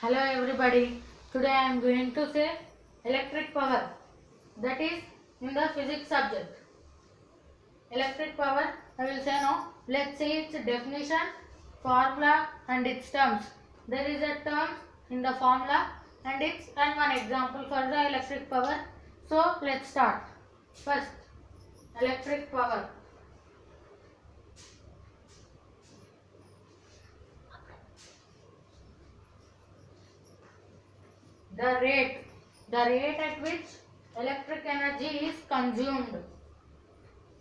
Hello everybody. Today I am going to say electric power. That is in the physics subject. Electric power I will say now. Let's see its definition, formula and its terms. There is a term in the formula and one example for the electric power. So let's start. First, electric power. The rate at which electric energy is consumed.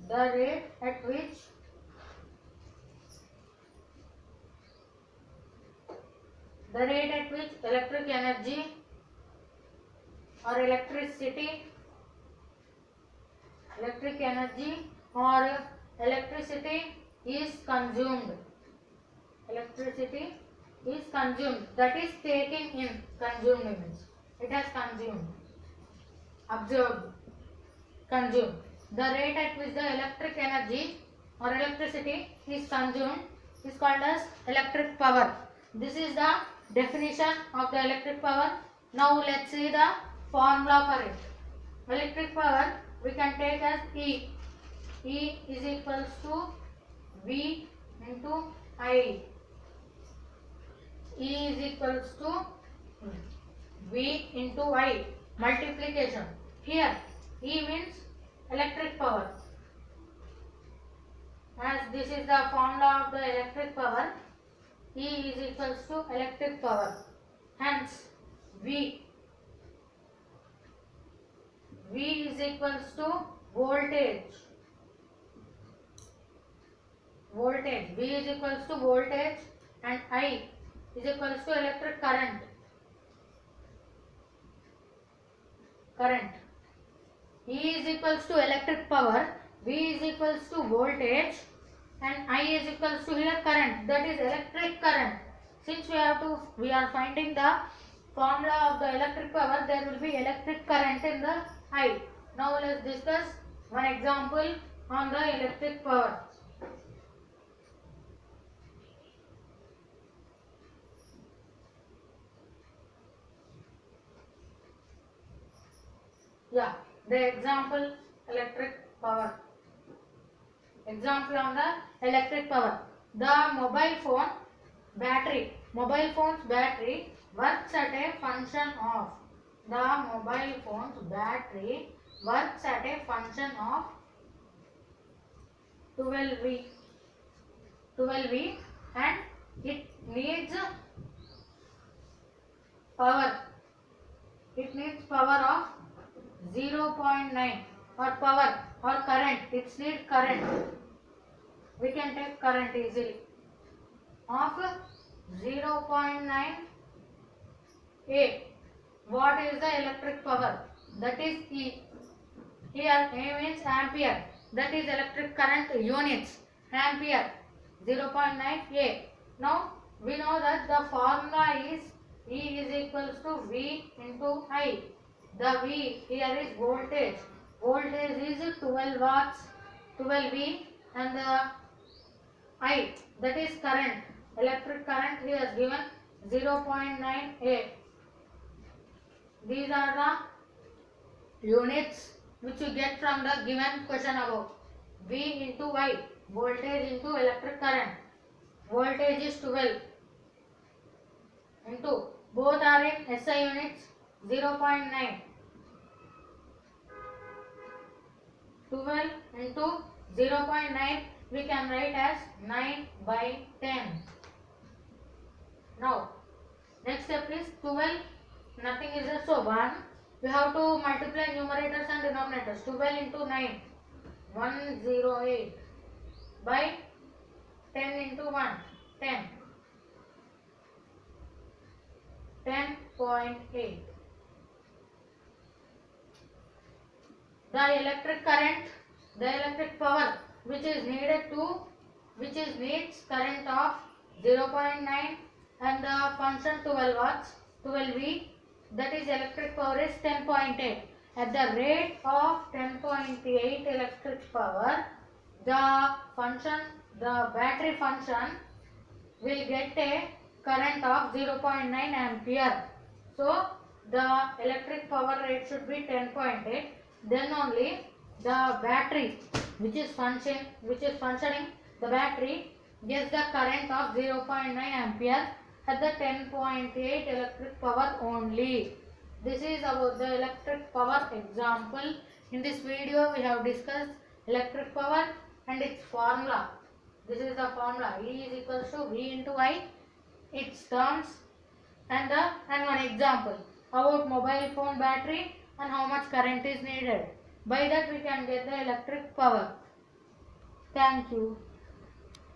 The rate at which electric energy or electricity is consumed. That is taken in. Consumed means it has consumed, absorbed, consumed. The rate at which the electric energy or electricity is consumed is called as electric power. This is the definition of the electric power. Now let's see the formula for it. Electric power we can take as E. E is equals to V into I. E is equals to V into I. Multiplication. Here E means electric power. As this is the formula of the electric power, E is equals to electric power. Hence V is equals to voltage. V is equals to voltage and I is equals to electric current. E is equals to electric power, V is equals to voltage and I is equals to here current, that is electric current. Since we are finding the formula of the electric power, there will be electric current in the I. Now let's discuss one example on the electric power. The example electric power. Example on the electric power. The mobile phone's battery works at a function of. The mobile phone's battery works at a function of 12V and it needs power. It needs power of 0.9 or power or current. It needs current. We can take current easily of 0.9 A. What is the electric power? That is E. Here A means ampere. That is electric current units. Ampere 0.9 A. Now we know that the formula is E is equals to V into I. The V here is voltage. Voltage is 12 watts, 12V, and the I, that is current. Electric current here is given 0.9 A. These are the units which you get from the given question above. V into I, voltage into electric current. Voltage is 12 into, both are in SI units, 0.9. 12 into 0.9 we can write as 9 by 10. Now next step is 12, nothing is there, so 1. We have to multiply numerators and denominators. 12 into 9, 108 by 10 into 1, 10. 10.8. The electric current, the electric power which needs current of 0.9 and the function 12 watts, 12V, that is electric power is 10.8. At the rate of 10.8 electric power, the battery function will get a current of 0.9 ampere. So the electric power rate should be 10.8. Then only the battery which is functioning the battery gives the current of 0.9 ampere at the 10.8 electric power only. This is about the electric power example. In this video we have discussed electric power and its formula. This is the formula. E is equals to V into I, its terms, and one example about mobile phone battery and how much current is needed. By that we can get the electric power. Thank you.